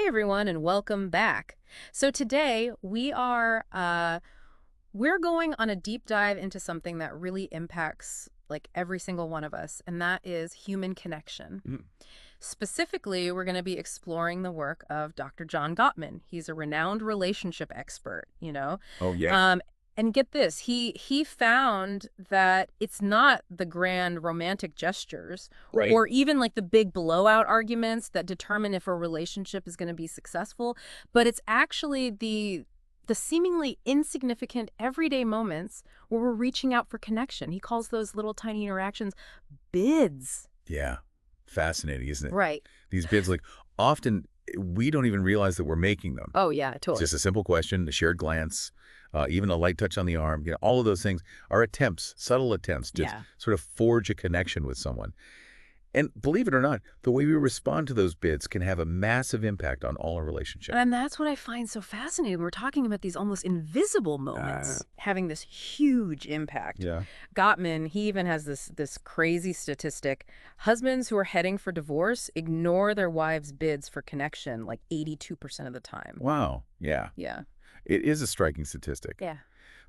Hey everyone, and welcome back. So today we're going on a deep dive into something that really impacts like every single one of us, and that is human connection. Mm. Specifically, we're going to be exploring the work of Dr. John Gottman. He's a renowned relationship expert. Oh, yeah. Um, and get this, he found that it's not the grand romantic gestures Right. or even like the big blowout arguments that determine if a relationship is going to be successful, but it's actually the seemingly insignificant everyday moments where we're reaching out for connection. He calls those little tiny interactions bids. Yeah. Fascinating, isn't it? Right. These bids, like, often we don't even realize that we're making them. Oh, yeah, It's totally. just a simple question, a shared glance, even a light touch on the arm. All of those things are attempts, subtle attempts to Yeah. sort of forge a connection with someone. And believe it or not, the way we respond to those bids can have a massive impact on all our relationships. And that's what I find so fascinating. We're talking about these almost invisible moments having this huge impact. Yeah. Gottman, he even has this crazy statistic. Husbands who are heading for divorce ignore their wives' bids for connection like 82% of the time. Wow. Yeah. Yeah. It is a striking statistic. Yeah.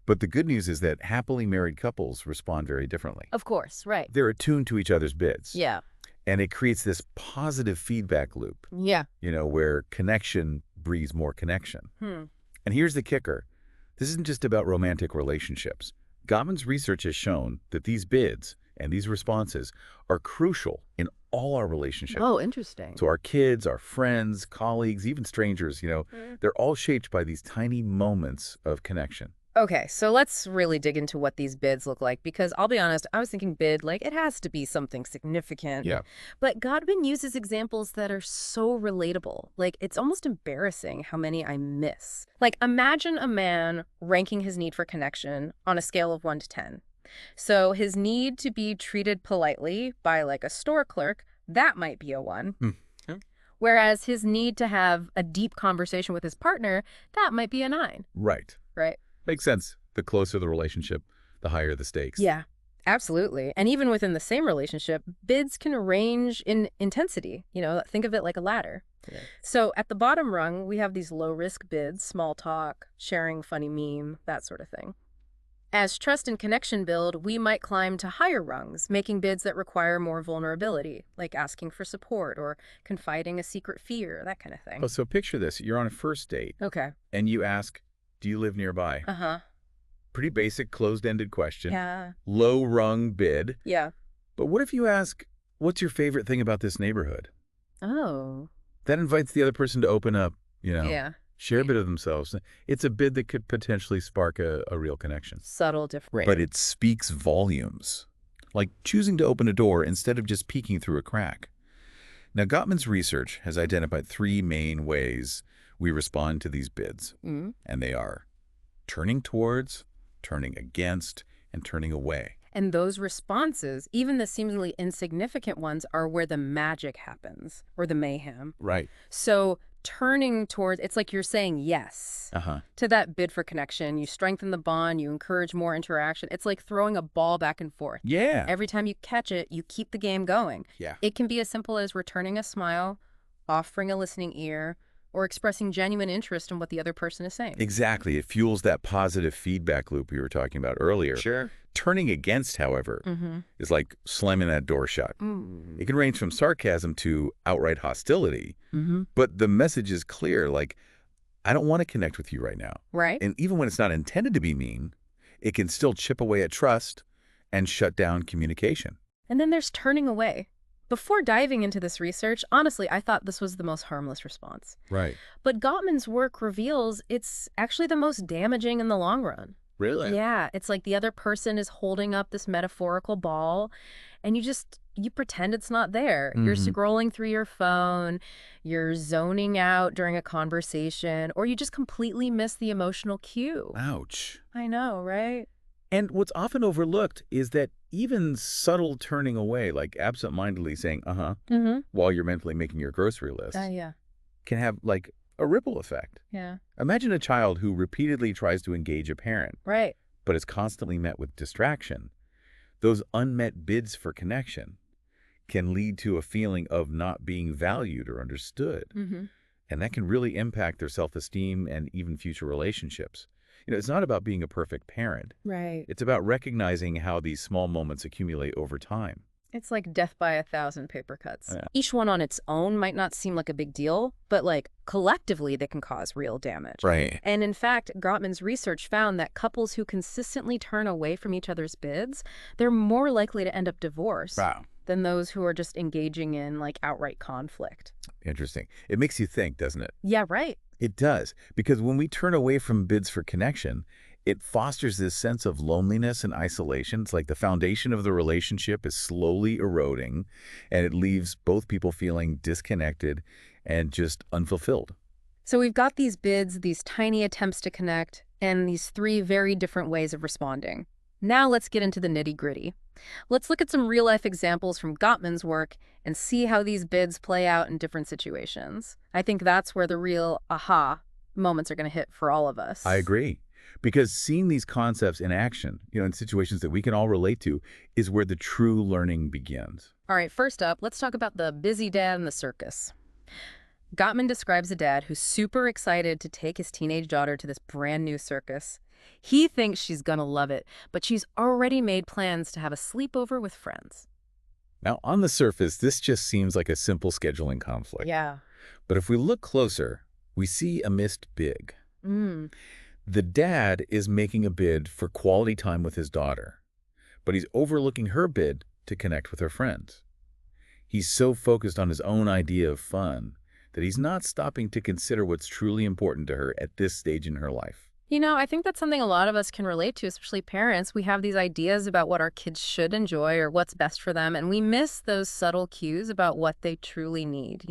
But the good news is that happily married couples respond very differently. Of course, right. They're attuned to each other's bids. Yeah. And it creates this positive feedback loop, Yeah. where connection breeds more connection. Hmm. And here's the kicker. This isn't just about romantic relationships. Gottman's research has shown that these bids and these responses are crucial in all our relationships. Oh, interesting. So our kids, our friends, colleagues, even strangers, they're all shaped by these tiny moments of connection. Okay, so let's really dig into what these bids look like, because I'll be honest, I was thinking bid, like it has to be something significant. Yeah. But Godwin uses examples that are so relatable. Like, it's almost embarrassing how many I miss. Like, imagine a man ranking his need for connection on a scale of 1 to 10. So his need to be treated politely by like a store clerk, that might be a 1. Yeah. Whereas his need to have a deep conversation with his partner, that might be a 9. Right. Right? Makes sense. The closer the relationship, the higher the stakes. Yeah, absolutely. And even within the same relationship, bids can range in intensity. Think of it like a ladder. Yeah. So at the bottom rung, we have these low-risk bids, small talk, sharing funny meme, that sort of thing. As trust and connection build, we might climb to higher rungs, making bids that require more vulnerability, like asking for support or confiding a secret fear, that kind of thing. Oh, so picture this. You're on a first date, Okay. and you ask, do you live nearby? Uh-huh. Pretty basic, closed-ended question. Yeah. Low-rung bid. Yeah. But what if you ask, what's your favorite thing about this neighborhood? Oh. That invites the other person to open up, Yeah. share a bit of themselves. It's a bid that could potentially spark a real connection. Subtle difference. But it speaks volumes, like choosing to open a door instead of just peeking through a crack. Now, Gottman's research has identified 3 main ways we respond to these bids, and they are turning towards, turning against, and turning away. And those responses, even the seemingly insignificant ones, are where the magic happens, or the mayhem. Right. So turning towards, it's like you're saying yes to that bid for connection. You strengthen the bond, you encourage more interaction. It's like throwing a ball back and forth. Yeah. Every time you catch it, you keep the game going. Yeah. It can be as simple as returning a smile, offering a listening ear, or expressing genuine interest in what the other person is saying. Exactly. It fuels that positive feedback loop we were talking about earlier. Sure. Turning against, however, is like slamming that door shut. It can range from sarcasm to outright hostility, but the message is clear, like, I don't want to connect with you right now. Right. And even when it's not intended to be mean, it can still chip away at trust and shut down communication. And then there's turning away. Before diving into this research, honestly, I thought this was the most harmless response. Right. But Gottman's work reveals it's actually the most damaging in the long run. Really? Yeah, it's like the other person is holding up this metaphorical ball, and you pretend it's not there. You're scrolling through your phone, you're zoning out during a conversation, or you just completely miss the emotional cue. Ouch. I know, right? And what's often overlooked is that even subtle turning away, like absent-mindedly saying, while you're mentally making your grocery list, Yeah. can have, like, a ripple effect. Yeah. Imagine a child who repeatedly tries to engage a parent, Right. but is constantly met with distraction. Those unmet bids for connection can lead to a feeling of not being valued or understood. And that can really impact their self-esteem and even future relationships. It's not about being a perfect parent. Right. It's about recognizing how these small moments accumulate over time. It's like death by a thousand paper cuts. Yeah. Each one on its own might not seem like a big deal, but like collectively they can cause real damage. Right. And in fact, Gottman's research found that couples who consistently turn away from each other's bids, they're more likely to end up divorced Wow. than those who are just engaging in like outright conflict. Interesting. It makes you think, doesn't it? Yeah, right. It does, because when we turn away from bids for connection, it fosters this sense of loneliness and isolation. It's like the foundation of the relationship is slowly eroding, and it leaves both people feeling disconnected and just unfulfilled. So we've got these bids, these tiny attempts to connect, and these three very different ways of responding. Now let's get into the nitty-gritty. Let's look at some real-life examples from Gottman's work and see how these bids play out in different situations. I think that's where the real aha moments are going to hit for all of us. I agree. Because seeing these concepts in action, in situations that we can all relate to, is where the true learning begins. All right, first up, let's talk about the busy dad in the circus. Gottman describes a dad who's super excited to take his teenage daughter to this brand new circus. He thinks she's gonna love it, but she's already made plans to have a sleepover with friends. Now, on the surface, this just seems like a simple scheduling conflict. Yeah. But if we look closer, we see a missed big. The dad is making a bid for quality time with his daughter, but he's overlooking her bid to connect with her friends. He's so focused on his own idea of fun that he's not stopping to consider what's truly important to her at this stage in her life. I think that's something a lot of us can relate to, especially parents. We have these ideas about what our kids should enjoy or what's best for them, and we miss those subtle cues about what they truly need.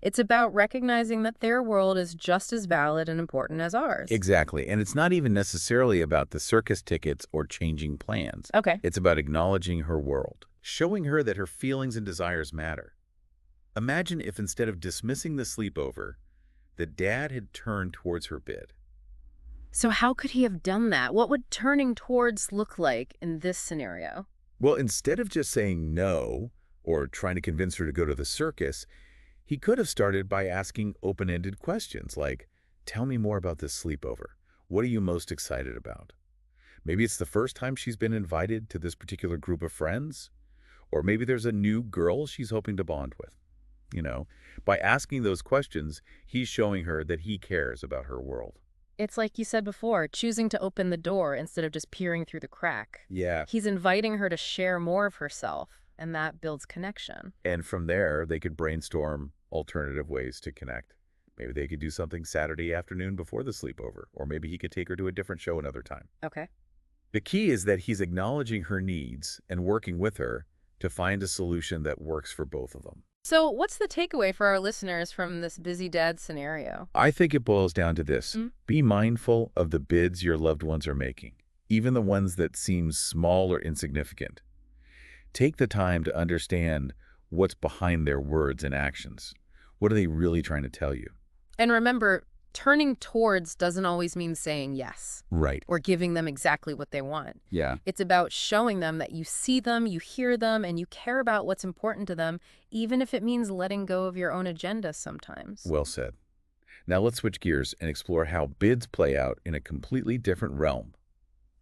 It's about recognizing that their world is just as valid and important as ours. Exactly. And it's not even necessarily about the circus tickets or changing plans. Okay. It's about acknowledging her world, showing her that her feelings and desires matter. Imagine if instead of dismissing the sleepover, the dad had turned towards her bid. So how could he have done that? What would turning towards look like in this scenario? Well, instead of just saying no or trying to convince her to go to the circus, he could have started by asking open-ended questions like, tell me more about this sleepover. What are you most excited about? Maybe it's the first time she's been invited to this particular group of friends, or maybe there's a new girl she's hoping to bond with. By asking those questions, he's showing her that he cares about her world. It's like you said before, choosing to open the door instead of just peering through the crack. Yeah. He's inviting her to share more of herself, and that builds connection. And from there, they could brainstorm alternative ways to connect. Maybe they could do something Saturday afternoon before the sleepover, or maybe he could take her to a different show another time. Okay. The key is that he's acknowledging her needs and working with her to find a solution that works for both of them. So what's the takeaway for our listeners from this busy dad scenario? I think it boils down to this. Be mindful of the bids your loved ones are making, even the ones that seem small or insignificant. Take the time to understand what's behind their words and actions. What are they really trying to tell you? And remember, turning towards doesn't always mean saying yes. Right. Or giving them exactly what they want. Yeah. It's about showing them that you see them, you hear them, and you care about what's important to them, even if it means letting go of your own agenda sometimes. Well said. Now let's switch gears and explore how bids play out in a completely different realm.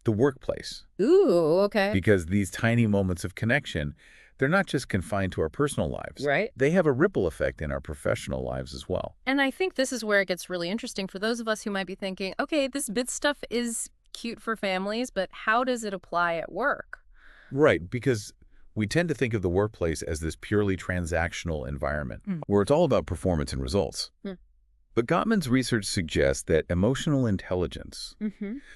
The workplace. Ooh, okay. Because these tiny moments of connection, they're not just confined to our personal lives. Right. They have a ripple effect in our professional lives as well. And I think this is where it gets really interesting for those of us who might be thinking, okay, this bid stuff is cute for families, but how does it apply at work? Right, because we tend to think of the workplace as this purely transactional environment, where it's all about performance and results. But Gottman's research suggests that emotional intelligence,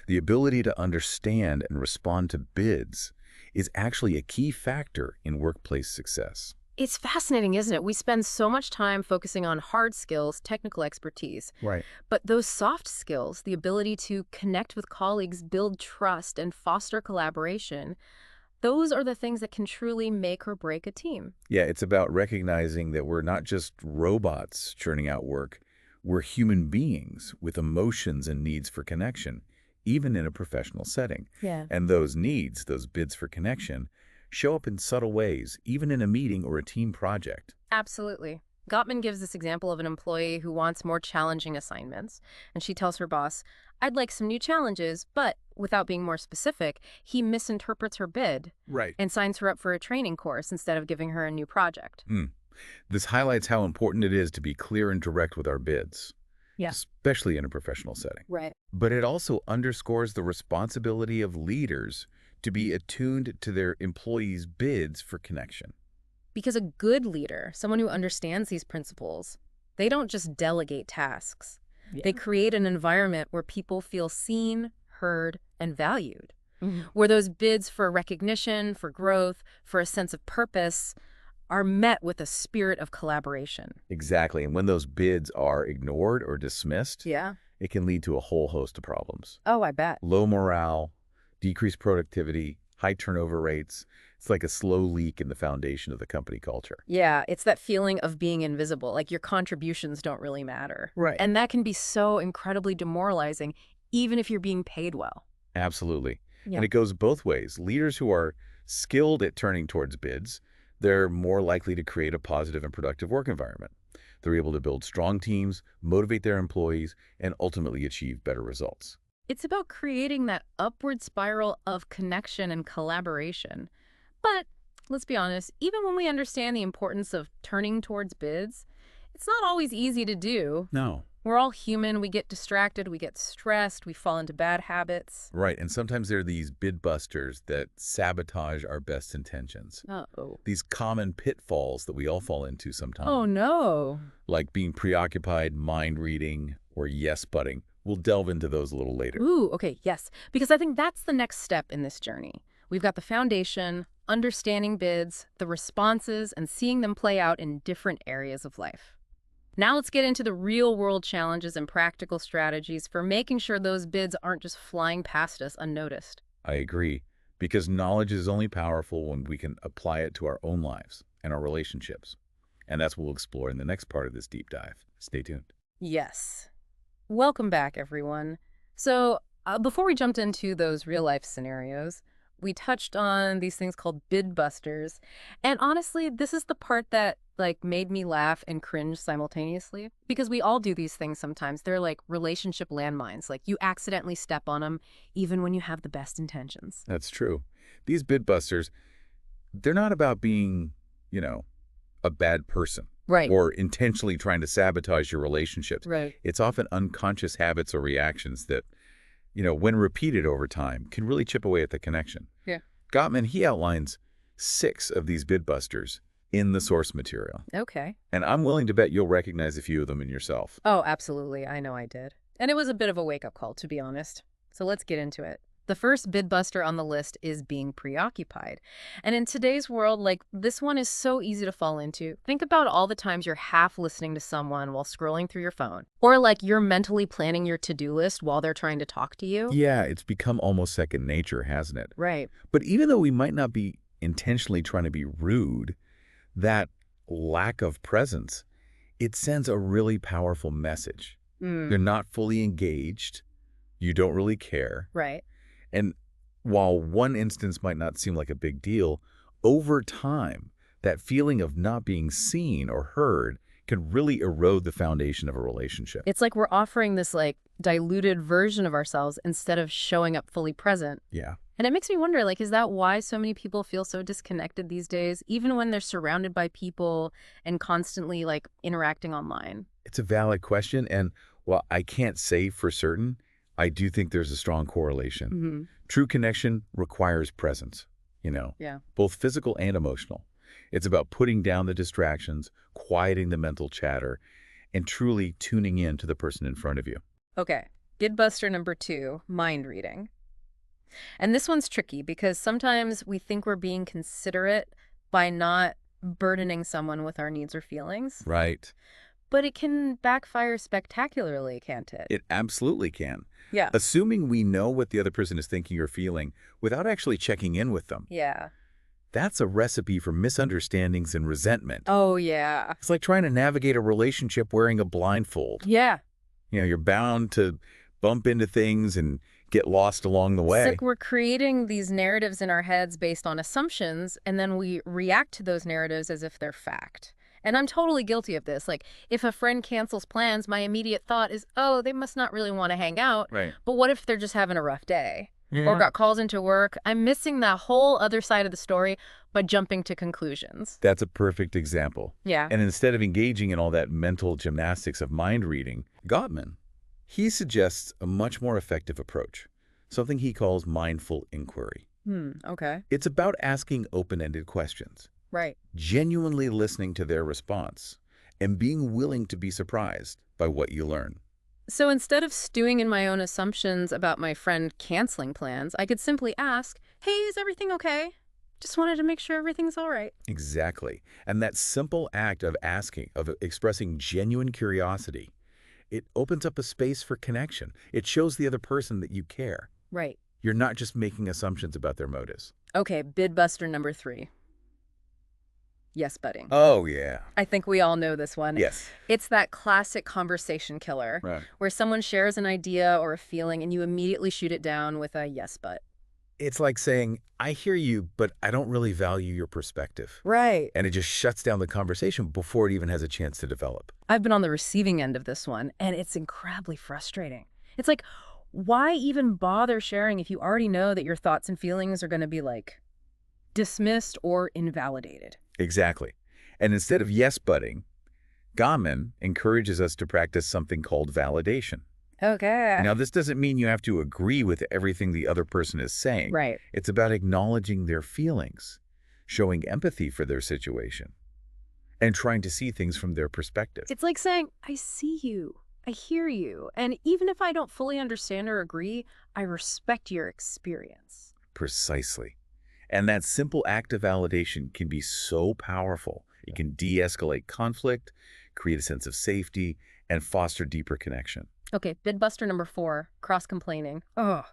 the ability to understand and respond to bids, is actually a key factor in workplace success. It's fascinating, isn't it? We spend so much time focusing on hard skills, technical expertise. Right. But those soft skills, the ability to connect with colleagues, build trust, and foster collaboration, those are the things that can truly make or break a team. Yeah, it's about recognizing that we're not just robots churning out work. We're human beings with emotions and needs for connection, even in a professional setting. Yeah. And those needs, those bids for connection, show up in subtle ways, even in a meeting or a team project. Absolutely. Gottman gives this example of an employee who wants more challenging assignments, and she tells her boss, I'd like some new challenges, but without being more specific, he misinterprets her bid Right. and signs her up for a training course instead of giving her a new project. This highlights how important it is to be clear and direct with our bids, Yeah. especially in a professional setting. Right. But it also underscores the responsibility of leaders to be attuned to their employees' bids for connection. Because a good leader, someone who understands these principles, they don't just delegate tasks. They create an environment where people feel seen, heard, and valued. Where those bids for recognition, for growth, for a sense of purpose are met with a spirit of collaboration. Exactly. And when those bids are ignored or dismissed, Yeah. it can lead to a whole host of problems. Oh, I bet. Low morale, decreased productivity, high turnover rates. It's like a slow leak in the foundation of the company culture. Yeah, it's that feeling of being invisible, like your contributions don't really matter. Right. And that can be so incredibly demoralizing, even if you're being paid well. Absolutely. Yeah. And it goes both ways. Leaders who are skilled at turning towards bids, they're more likely to create a positive and productive work environment. They're able to build strong teams, motivate their employees, and ultimately achieve better results. It's about creating that upward spiral of connection and collaboration. But let's be honest, even when we understand the importance of turning towards bids, it's not always easy to do. No. We're all human. We get distracted. We get stressed. We fall into bad habits. Right. And sometimes there are these bid busters that sabotage our best intentions. Uh-oh. These common pitfalls that we all fall into sometimes. Oh, no. Like being preoccupied, mind reading, or yes-butting. We'll delve into those a little later. Ooh, okay, yes. Because I think that's the next step in this journey. We've got the foundation, understanding bids, the responses, and seeing them play out in different areas of life. Now let's get into the real-world challenges and practical strategies for making sure those bids aren't just flying past us unnoticed. I agree, because knowledge is only powerful when we can apply it to our own lives and our relationships. And that's what we'll explore in the next part of this deep dive. Stay tuned. Yes. Welcome back, everyone. So before we jumped into those real-life scenarios, we touched on these things called bid busters. And honestly, this is the part that made me laugh and cringe simultaneously, because we all do these things sometimes. They're like relationship landmines. Like you accidentally step on them even when you have the best intentions. That's true. These bid busters, they're not about being, a bad person. Right. Or intentionally trying to sabotage your relationships. Right. It's often unconscious habits or reactions that, when repeated over time, can really chip away at the connection. Yeah. Gottman, he outlines 6 of these bid busters in the source material. Okay. And I'm willing to bet you'll recognize a few of them in yourself. Oh, absolutely. I know I did. And it was a bit of a wake-up call, to be honest. So let's get into it. The first bid buster on the list is being preoccupied. And in today's world, this one is so easy to fall into. Think about all the times you're half listening to someone while scrolling through your phone. Or you're mentally planning your to-do list while they're trying to talk to you. Yeah, it's become almost second nature, hasn't it? Right. But even though we might not be intentionally trying to be rude, that lack of presence, it sends a really powerful message. You're not fully engaged. You don't really care. Right. And while one instance might not seem like a big deal, over time, that feeling of not being seen or heard can really erode the foundation of a relationship. It's like we're offering this diluted version of ourselves instead of showing up fully present. Yeah. And it makes me wonder, is that why so many people feel so disconnected these days, even when they're surrounded by people and constantly interacting online? It's a valid question. And while I can't say for certain, I do think there's a strong correlation. Mm-hmm. True connection requires presence, Yeah. both physical and emotional. It's about putting down the distractions, quieting the mental chatter, and truly tuning in to the person in front of you. Okay. Bid buster number 2, mind reading. And this one's tricky because sometimes we think we're being considerate by not burdening someone with our needs or feelings. Right. But it can backfire spectacularly, can't it? It absolutely can. Yeah. Assuming we know what the other person is thinking or feeling without actually checking in with them. Yeah. That's a recipe for misunderstandings and resentment. Oh, yeah. It's like trying to navigate a relationship wearing a blindfold. Yeah. You're bound to bump into things and get lost along the way. It's like we're creating these narratives in our heads based on assumptions, and then we react to those narratives as if they're fact. And I'm totally guilty of this. Like, if a friend cancels plans, my immediate thought is, oh, they must not really want to hang out. Right. But what if they're just having a rough day? Or Yeah. got called into work? I'm missing that whole other side of the story by jumping to conclusions. That's a perfect example. Yeah. And instead of engaging in all that mental gymnastics of mind reading, Gottman, he suggests a much more effective approach, something he calls mindful inquiry. Okay. It's about asking open-ended questions, Right. genuinely listening to their response, and being willing to be surprised by what you learn. So instead of stewing in my own assumptions about my friend canceling plans, I could simply ask, hey, is everything okay? Just wanted to make sure everything's all right. Exactly. And that simple act of asking, of expressing genuine curiosity, it opens up a space for connection. It shows the other person that you care. Right. You're not just making assumptions about their motives. Okay, bid buster number 3. Yes, budding. Oh, yeah. I think we all know this one. Yes. It's that classic conversation killer, Right. where someone shares an idea or a feeling and you immediately shoot it down with a yes, but. It's like saying, I hear you, but I don't really value your perspective. Right. And it just shuts down the conversation before it even has a chance to develop. I've been on the receiving end of this one, and it's incredibly frustrating. It's like, why even bother sharing if you already know that your thoughts and feelings are going to be, like, dismissed or invalidated? Exactly. And instead of yes-butting, Gottman encourages us to practice something called validation. Okay. Now, this doesn't mean you have to agree with everything the other person is saying. Right. It's about acknowledging their feelings, showing empathy for their situation, and trying to see things from their perspective. It's like saying, I see you, I hear you, and even if I don't fully understand or agree, I respect your experience. Precisely. And that simple act of validation can be so powerful. It can de-escalate conflict, create a sense of safety, and foster deeper connection. Okay, bid buster number 4, cross-complaining. Oh,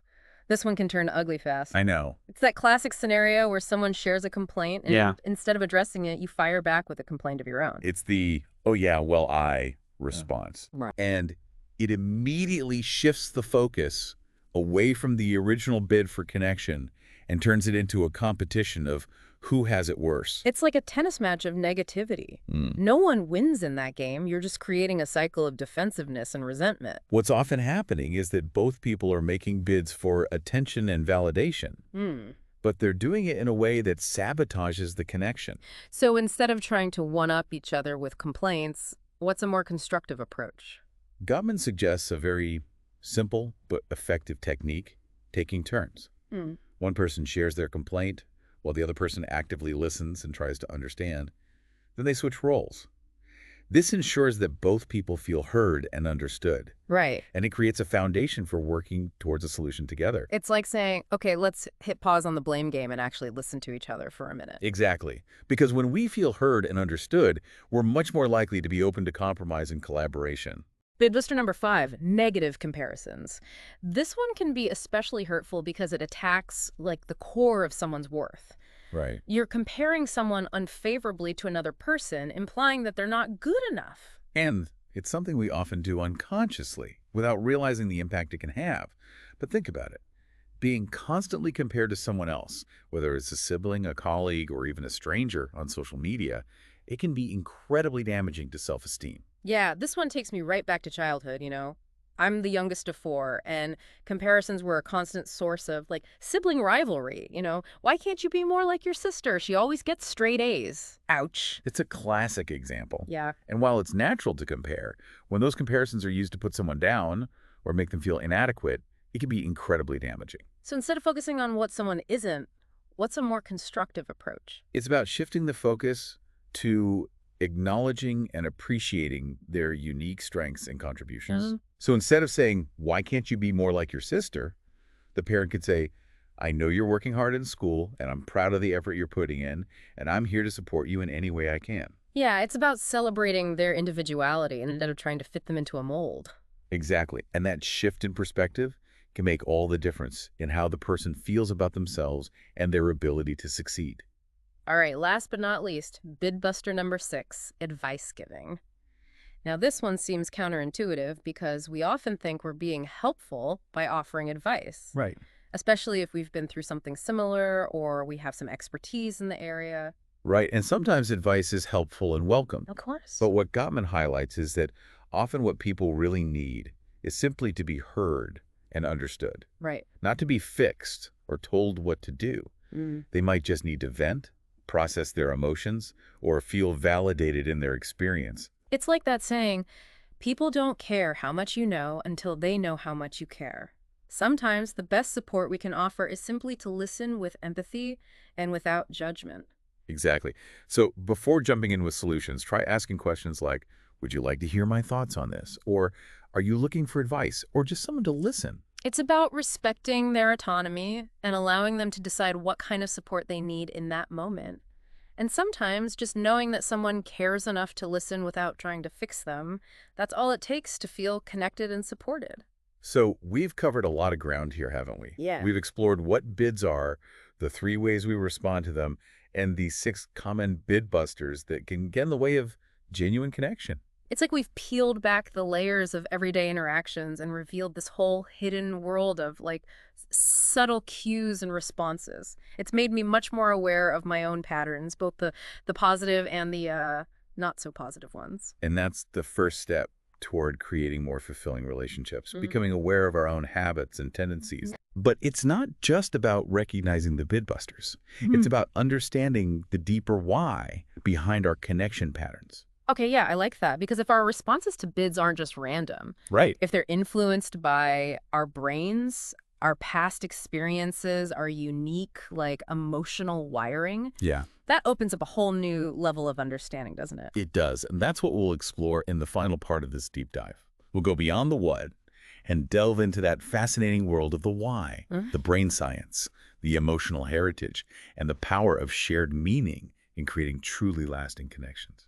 this one can turn ugly fast. I know. It's that classic scenario where someone shares a complaint, and instead of addressing it, you fire back with a complaint of your own. It's the, oh yeah, well, I response. Right. And it immediately shifts the focus away from the original bid for connection and turns it into a competition of who has it worse. It's like a tennis match of negativity. No one wins in that game. You're just creating a cycle of defensiveness and resentment. What's often happening is that both people are making bids for attention and validation, but they're doing it in a way that sabotages the connection. So instead of trying to one-up each other with complaints, what's a more constructive approach? Gottman suggests a very simple but effective technique, taking turns. One person shares their complaint, while the other person actively listens and tries to understand. Then they switch roles. This ensures that both people feel heard and understood. Right. And it creates a foundation for working towards a solution together. It's like saying, okay, let's hit pause on the blame game and actually listen to each other for a minute. Exactly. Because when we feel heard and understood, we're much more likely to be open to compromise and collaboration. Bid buster number 5, negative comparisons. This one can be especially hurtful because it attacks, like, the core of someone's worth. Right. You're comparing someone unfavorably to another person, implying that they're not good enough. And it's something we often do unconsciously, without realizing the impact it can have. But think about it. Being constantly compared to someone else, whether it's a sibling, a colleague, or even a stranger on social media, it can be incredibly damaging to self-esteem. Yeah, this one takes me right back to childhood, you know. I'm the youngest of 4, and comparisons were a constant source of, like, sibling rivalry, you know. Why can't you be more like your sister? She always gets straight A's. Ouch. It's a classic example. Yeah. And while it's natural to compare, when those comparisons are used to put someone down or make them feel inadequate, it can be incredibly damaging. So instead of focusing on what someone isn't, what's a more constructive approach? It's about shifting the focus to acknowledging and appreciating their unique strengths and contributions. So instead of saying, why can't you be more like your sister? The parent could say, I know you're working hard in school, and I'm proud of the effort you're putting in, and I'm here to support you in any way I can. Yeah, it's about celebrating their individuality instead of trying to fit them into a mold. Exactly. And that shift in perspective can make all the difference in how the person feels about themselves and their ability to succeed. All right, last but not least, bid buster number 6, advice giving. Now, this one seems counterintuitive because we often think we're being helpful by offering advice. Right. Especially if we've been through something similar or we have some expertise in the area. Right, and sometimes advice is helpful and welcome. Of course. But what Gottman highlights is that often what people really need is simply to be heard and understood, Right. not to be fixed or told what to do. Mm. They might just need to vent, process their emotions, or feel validated in their experience. It's like that saying, people don't care how much you know until they know how much you care. Sometimes the best support we can offer is simply to listen with empathy and without judgment. Exactly. So before jumping in with solutions, try asking questions like, would you like to hear my thoughts on this? Or are you looking for advice or just someone to listen? It's about respecting their autonomy and allowing them to decide what kind of support they need in that moment. And sometimes just knowing that someone cares enough to listen without trying to fix them, that's all it takes to feel connected and supported. So we've covered a lot of ground here, haven't we? Yeah. We've explored what bids are, the 3 ways we respond to them, and the 6 common bid busters that can get in the way of genuine connection. It's like we've peeled back the layers of everyday interactions and revealed this whole hidden world of subtle cues and responses. It's made me much more aware of my own patterns, both the positive and the not so positive ones. And that's the first step toward creating more fulfilling relationships, Mhm. becoming aware of our own habits and tendencies. But it's not just about recognizing the bid busters. It's about understanding the deeper why behind our connection patterns. Okay, yeah, I like that because if our responses to bids aren't just random, Right. if they're influenced by our brains, our past experiences, our unique, emotional wiring, Yeah, that opens up a whole new level of understanding, doesn't it? it does. And that's what we'll explore in the final part of this deep dive. We'll go beyond the what and delve into that fascinating world of the why, Mhm. the brain science, the emotional heritage, and the power of shared meaning in creating truly lasting connections.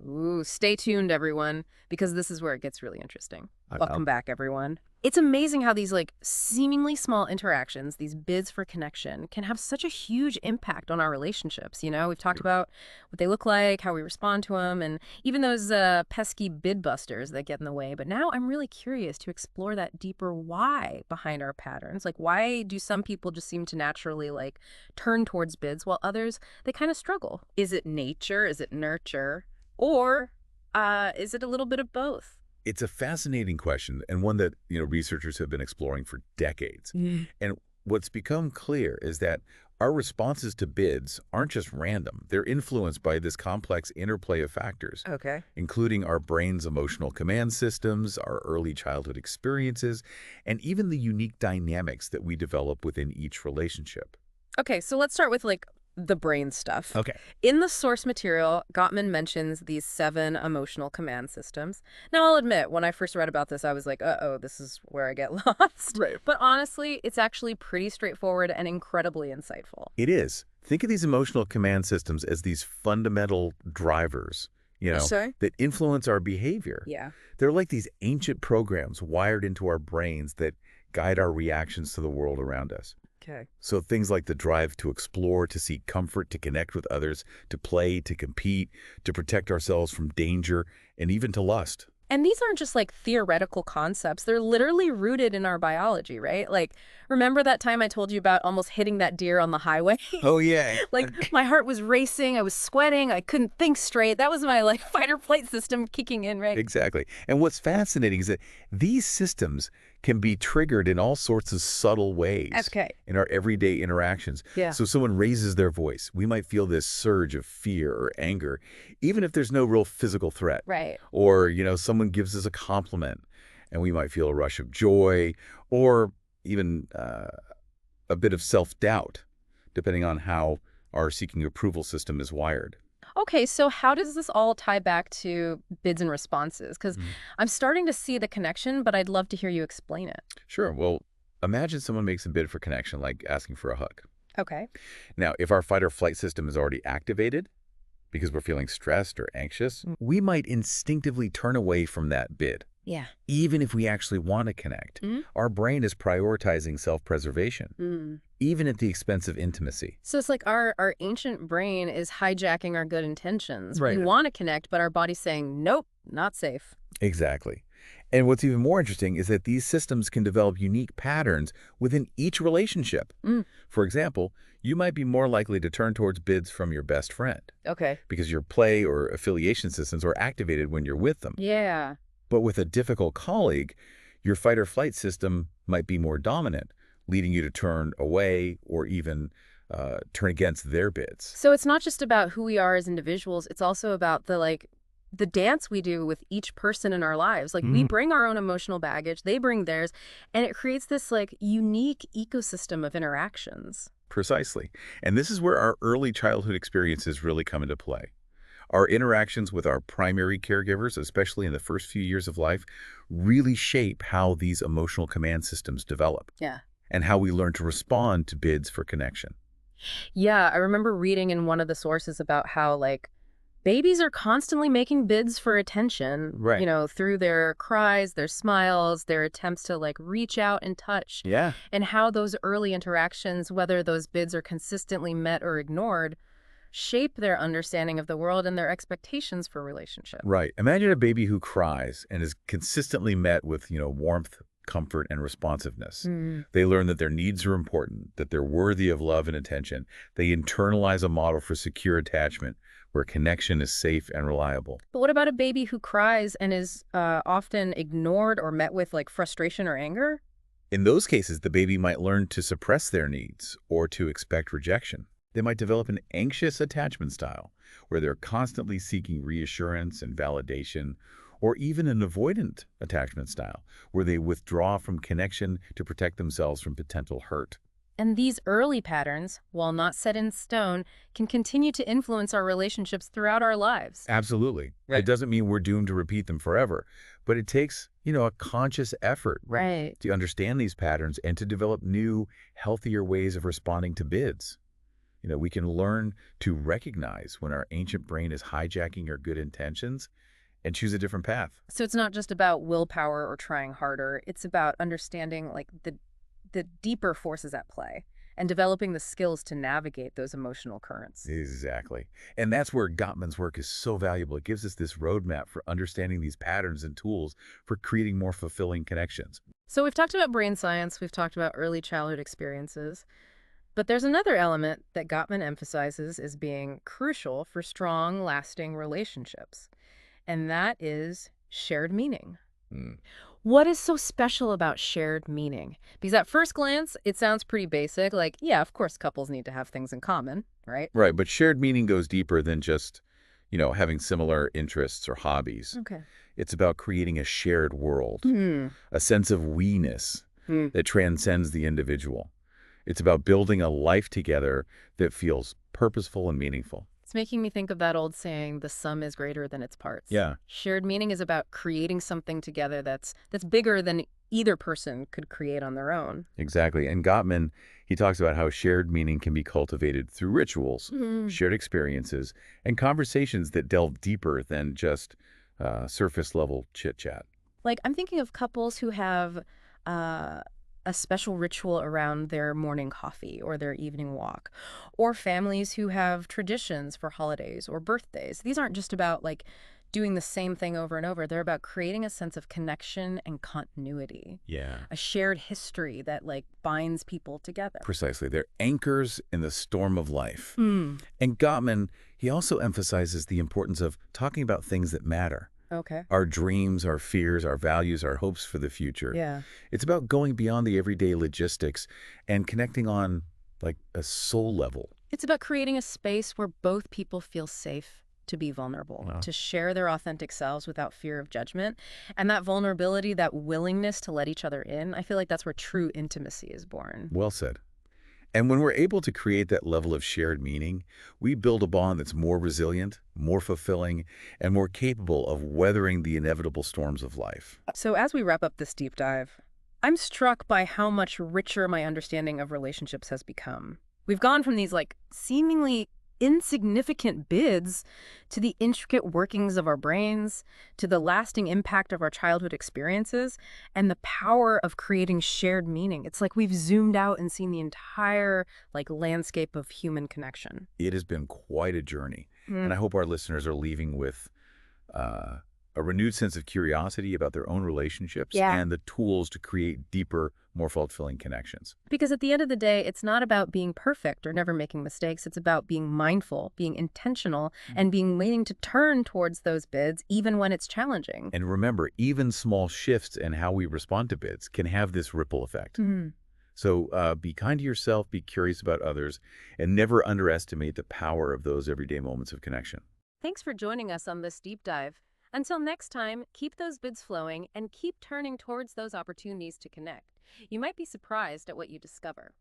Ooh, stay tuned, everyone, because this is where it gets really interesting. I- Welcome back, everyone. It's amazing how these seemingly small interactions, these bids for connection, can have such a huge impact on our relationships. We've talked about what they look like, how we respond to them, and even those pesky bid busters that get in the way. But now I'm really curious to explore that deeper why behind our patterns. Like, why do some people just seem to naturally turn towards bids while others, they kind of struggle? Is it nature? Is it nurture? Or is it a little bit of both? It's a fascinating question and one that, researchers have been exploring for decades. And what's become clear is that our responses to bids aren't just random. They're influenced by this complex interplay of factors, Okay. including our brain's emotional command systems, our early childhood experiences, and even the unique dynamics that we develop within each relationship. Okay, so let's start with the brain stuff. Okay. In the source material, Gottman mentions these 7 emotional command systems. Now, I'll admit, when I first read about this, I was like, uh-oh, this is where I get lost. Right. But honestly, it's actually pretty straightforward and incredibly insightful. It is. Think of these emotional command systems as these fundamental drivers, Sorry? that influence our behavior. Yeah. They're like these ancient programs wired into our brains that guide our reactions to the world around us. Okay. So things like the drive to explore, to seek comfort, to connect with others, to play, to compete, to protect ourselves from danger, and even to lust. And these aren't just theoretical concepts. They're literally rooted in our biology, right? Remember that time I told you about almost hitting that deer on the highway? Oh, yeah. My heart was racing, I was sweating, I couldn't think straight. That was my fight or flight system kicking in, right? Exactly. And what's fascinating is that these systems can be triggered in all sorts of subtle ways Okay. in our everyday interactions. Yeah. So someone raises their voice, we might feel this surge of fear or anger, even if there's no real physical threat. Right. Or, someone gives us a compliment and we might feel a rush of joy or even a bit of self-doubt, depending on how our seeking approval system is wired. Okay, so how does this all tie back to bids and responses? Because I'm starting to see the connection, but I'd love to hear you explain it. Sure. Well, imagine someone makes a bid for connection, like asking for a hug. Okay. Now, if our fight or flight system is already activated because we're feeling stressed or anxious, we might instinctively turn away from that bid. Yeah. Even if we actually want to connect, our brain is prioritizing self-preservation, even at the expense of intimacy. So it's like our ancient brain is hijacking our good intentions. Right. We want to connect, but our body's saying, nope, not safe. Exactly. And what's even more interesting is that these systems can develop unique patterns within each relationship. Mm, For example, you might be more likely to turn towards bids from your best friend okay. because your play or affiliation systems are activated when you're with them. Yeah. But with a difficult colleague, your fight or flight system might be more dominant, leading you to turn away or even turn against their bids. So it's not just about who we are as individuals, it's also about the dance we do with each person in our lives. Like we Mhm. bring our own emotional baggage, they bring theirs, and it creates this like unique ecosystem of interactions. Precisely. And this is where our early childhood experiences really come into play. Our interactions with our primary caregivers, especially in the first few years of life, really shape how these emotional command systems develop Yeah. and how we learn to respond to bids for connection. Yeah, I remember reading in one of the sources about how like babies are constantly making bids for attention, Right. through their cries, their smiles, their attempts to like reach out and touch, Yeah. and how those early interactions, whether those bids are consistently met or ignored, shape their understanding of the world and their expectations for relationship. Right. Imagine a baby who cries and is consistently met with, warmth, comfort, and responsiveness. Mm. They learn that their needs are important, that they're worthy of love and attention. They internalize a model for secure attachment where connection is safe and reliable. But what about a baby who cries and is often ignored or met with like frustration or anger? In those cases, the baby might learn to suppress their needs or to expect rejection. They might develop an anxious attachment style where they're constantly seeking reassurance and validation, or even an avoidant attachment style where they withdraw from connection to protect themselves from potential hurt. And these early patterns, while not set in stone, can continue to influence our relationships throughout our lives. Absolutely. It Right. doesn't mean we're doomed to repeat them forever, but it takes, a conscious effort Right. to understand these patterns and to develop new, healthier ways of responding to bids. We can learn to recognize when our ancient brain is hijacking our good intentions and choose a different path. So it's not just about willpower or trying harder. It's about understanding like the deeper forces at play and developing the skills to navigate those emotional currents. Exactly. And that's where Gottman's work is so valuable. It gives us this roadmap for understanding these patterns and tools for creating more fulfilling connections. So we've talked about brain science, we've talked about early childhood experiences, but there's another element that Gottman emphasizes as being crucial for strong, lasting relationships, and that is shared meaning. Mm. What is so special about shared meaning? Because at first glance, it sounds pretty basic, like, yeah, of course couples need to have things in common, right? Right, but shared meaning goes deeper than just, having similar interests or hobbies. Okay. It's about creating a shared world, Hmm. a sense of we-ness Hmm. that transcends the individual. It's about building a life together that feels purposeful and meaningful. It's making me think of that old saying, the sum is greater than its parts. Yeah, Shared meaning is about creating something together that's bigger than either person could create on their own. exactly. And Gottman, he talks about how shared meaning can be cultivated through rituals, Mm. shared experiences, and conversations that delve deeper than just surface-level chit-chat. Like, I'm thinking of couples who have uh, a special ritual around their morning coffee or their evening walk, or families who have traditions for holidays or birthdays. These aren't just about like doing the same thing over and over. They're about creating a sense of connection and continuity, Yeah. a shared history that like binds people together. Precisely. They're anchors in the storm of life. Hmm. And Gottman, he also emphasizes the importance of talking about things that matter. Okay. Our dreams, our fears, our values, our hopes for the future. Yeah. It's about going beyond the everyday logistics and connecting on like a soul level. It's about creating a space where both people feel safe to be vulnerable, Wow. to share their authentic selves without fear of judgment. And that vulnerability, that willingness to let each other in, I feel like that's where true intimacy is born. Well said. And when we're able to create that level of shared meaning, we build a bond that's more resilient, more fulfilling, and more capable of weathering the inevitable storms of life. So as we wrap up this deep dive, I'm struck by how much richer my understanding of relationships has become. We've gone from these like seemingly insignificant bids to the intricate workings of our brains, to the lasting impact of our childhood experiences, and the power of creating shared meaning. It's like we've zoomed out and seen the entire like landscape of human connection. It has been quite a journey, and I hope our listeners are leaving with a a renewed sense of curiosity about their own relationships, Yeah. and the tools to create deeper, more fulfilling connections. Because at the end of the day, it's not about being perfect or never making mistakes. It's about being mindful, being intentional, and being willing to turn towards those bids even when it's challenging. And remember, even small shifts in how we respond to bids can have this ripple effect. Mhm. So be kind to yourself, be curious about others, and never underestimate the power of those everyday moments of connection. Thanks for joining us on this deep dive. Until next time, keep those bids flowing and keep turning towards those opportunities to connect. You might be surprised at what you discover.